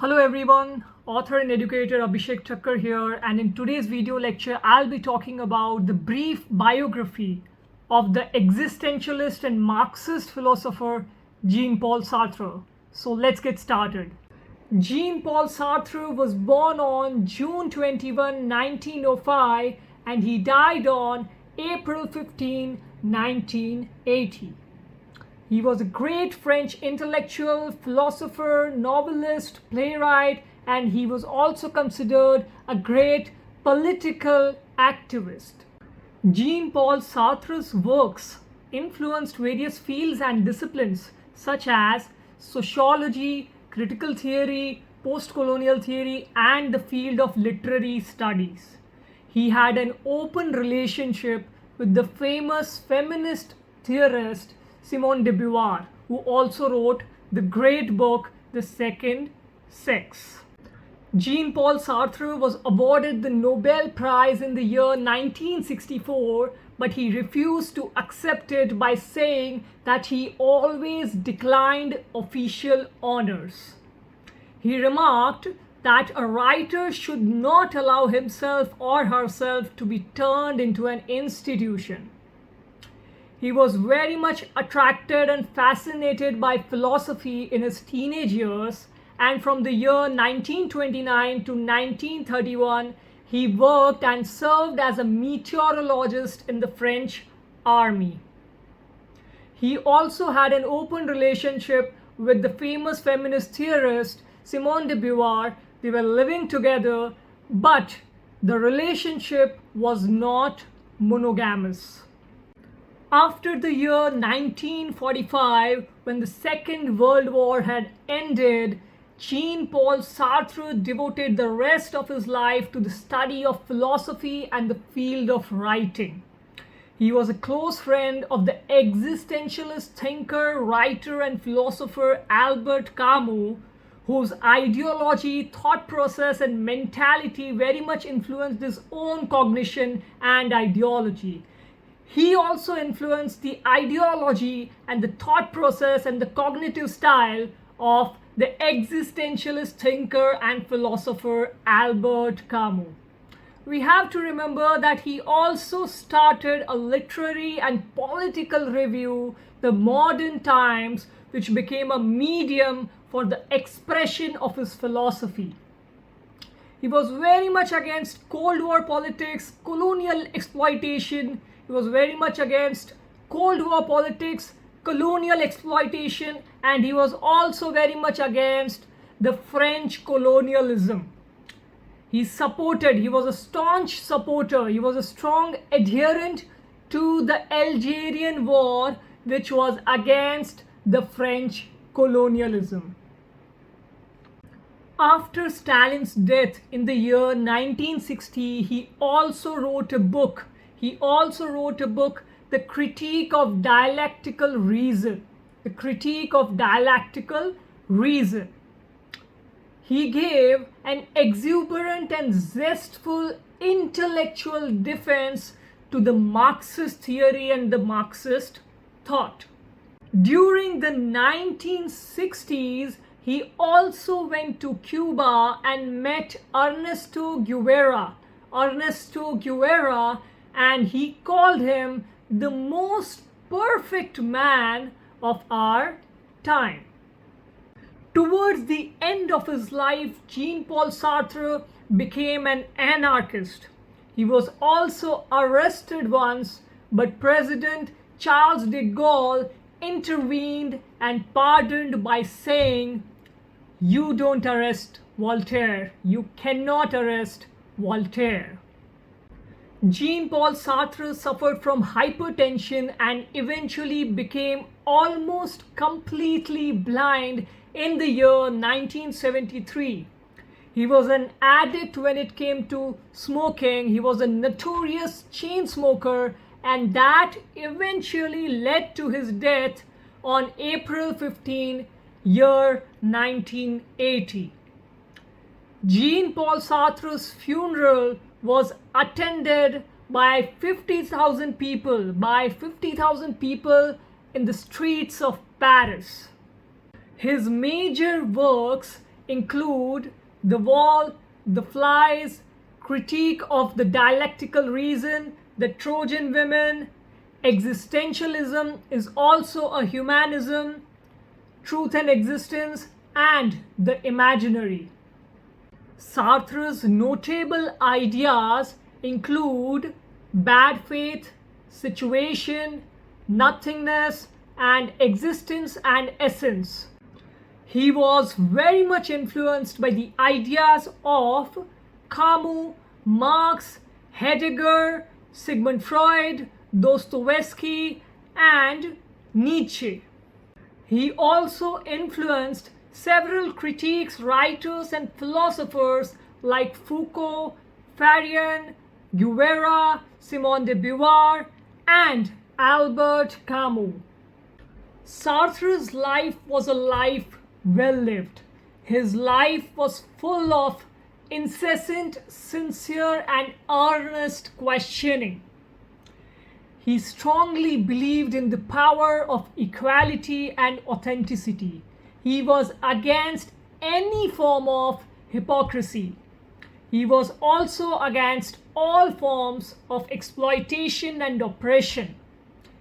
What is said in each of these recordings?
Hello everyone, author and educator Abhishek Thakkar here, and in today's video lecture I'll be talking about the brief biography of the existentialist and Marxist philosopher Jean-Paul Sartre. So let's get started. Jean-Paul Sartre was born on June 21, 1905 and he died on April 15, 1980. He was a great French intellectual, philosopher, novelist, playwright, and he was also considered a great political activist. Jean-Paul Sartre's works influenced various fields and disciplines such as sociology, critical theory, postcolonial theory, and the field of literary studies. He had an open relationship with the famous feminist theorist Simone de Beauvoir, who also wrote the great book The Second Sex. Jean-Paul Sartre was awarded the Nobel Prize in the year 1964, but he refused to accept it by saying that he always declined official honors. He remarked that a writer should not allow himself or herself to be turned into an institution. He was very much attracted and fascinated by philosophy in his teenage years, and from the year 1929 to 1931, he worked and served as a meteorologist in the French army. He also had an open relationship with the famous feminist theorist Simone de Beauvoir. They were living together, but the relationship was not monogamous. After the year 1945, when the Second World War had ended, Jean-Paul Sartre devoted the rest of his life to the study of philosophy and the field of writing. He was a close friend of the existentialist thinker, writer, and philosopher Albert Camus, whose ideology, thought process, and mentality very much influenced his own cognition and ideology. He also influenced the ideology and the thought process and the cognitive style of the existentialist thinker and philosopher Albert Camus. We have to remember that he also started a literary and political review, The Modern Times, which became a medium for the expression of his philosophy. He was very much against Cold War politics, colonial exploitation. He was very much against Cold War politics, colonial exploitation, and he was also very much against the French colonialism. He was a staunch supporter, he was a strong adherent to the Algerian War, which was against the French colonialism. After Stalin's death in the year 1960, he also wrote a book, The Critique of Dialectical Reason. The Critique of Dialectical Reason. He gave an exuberant and zestful intellectual defense to the Marxist theory and the Marxist thought. During the 1960s, he also went to Cuba and met Ernesto Guevara, and he called him the most perfect man of our time. Towards the end of his life, Jean-Paul Sartre became an anarchist. He was also arrested once, but President Charles de Gaulle intervened and pardoned by saying, "You don't arrest Voltaire. You cannot arrest Voltaire." Jean-Paul Sartre suffered from hypertension and eventually became almost completely blind in the year 1973. He was an addict when it came to smoking. He was a notorious chain smoker, and that eventually led to his death on April 15, year 1980. Jean-Paul Sartre's funeral was attended by 50,000 people, in the streets of Paris. His major works include The Wall, The Flies, Critique of the Dialectical Reason, The Trojan Women, Existentialism is also a humanism, Truth and Existence, and The Imaginary. Sartre's notable ideas include bad faith, situation, nothingness, and existence and essence. He was very much influenced by the ideas of Camus, Marx, Heidegger, Sigmund Freud, Dostoevsky, and Nietzsche. He also influenced several critics, writers, and philosophers like Foucault, Fanon, Guevara, Simone de Beauvoir, and Albert Camus. Sartre's life was a life well lived. His life was full of incessant, sincere, and earnest questioning. He strongly believed in the power of equality and authenticity. He was against any form of hypocrisy. He was also against all forms of exploitation and oppression.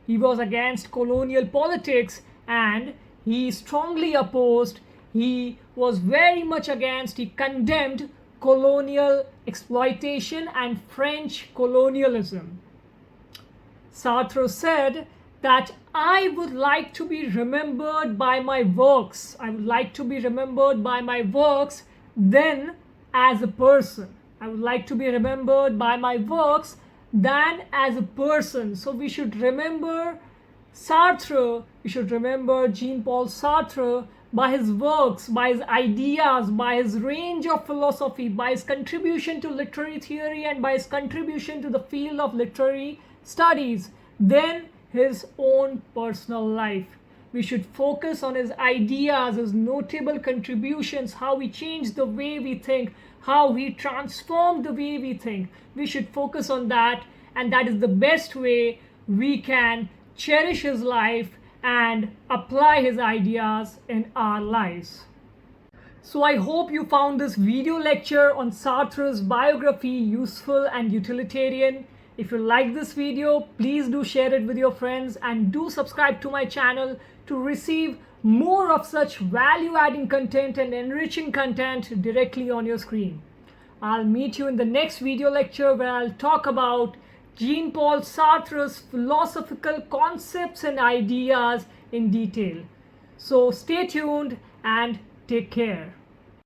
He was against colonial politics, and he strongly opposed, he was very much against, he condemned colonial exploitation and French colonialism. Sartre said that I would like to be remembered by my works. I would like to be remembered by my works then as a person. I would like to be remembered by my works than as a person. So we should remember Sartre, we should remember Jean-Paul Sartre by his works, by his ideas, by his range of philosophy, by his contribution to literary theory, and by his contribution to the field of literary studies, then his own personal life. We should focus on his ideas, his notable contributions, how he changed the way we think, how he transformed the way we think. We should focus on that, and that is the best way we can cherish his life and apply his ideas in our lives. So I hope you found this video lecture on Sartre's biography useful and utilitarian. If you like this video, please do share it with your friends and do subscribe to my channel to receive more of such value-adding content and enriching content directly on your screen. I'll meet you in the next video lecture where I'll talk about Jean-Paul Sartre's philosophical concepts and ideas in detail. So stay tuned and take care.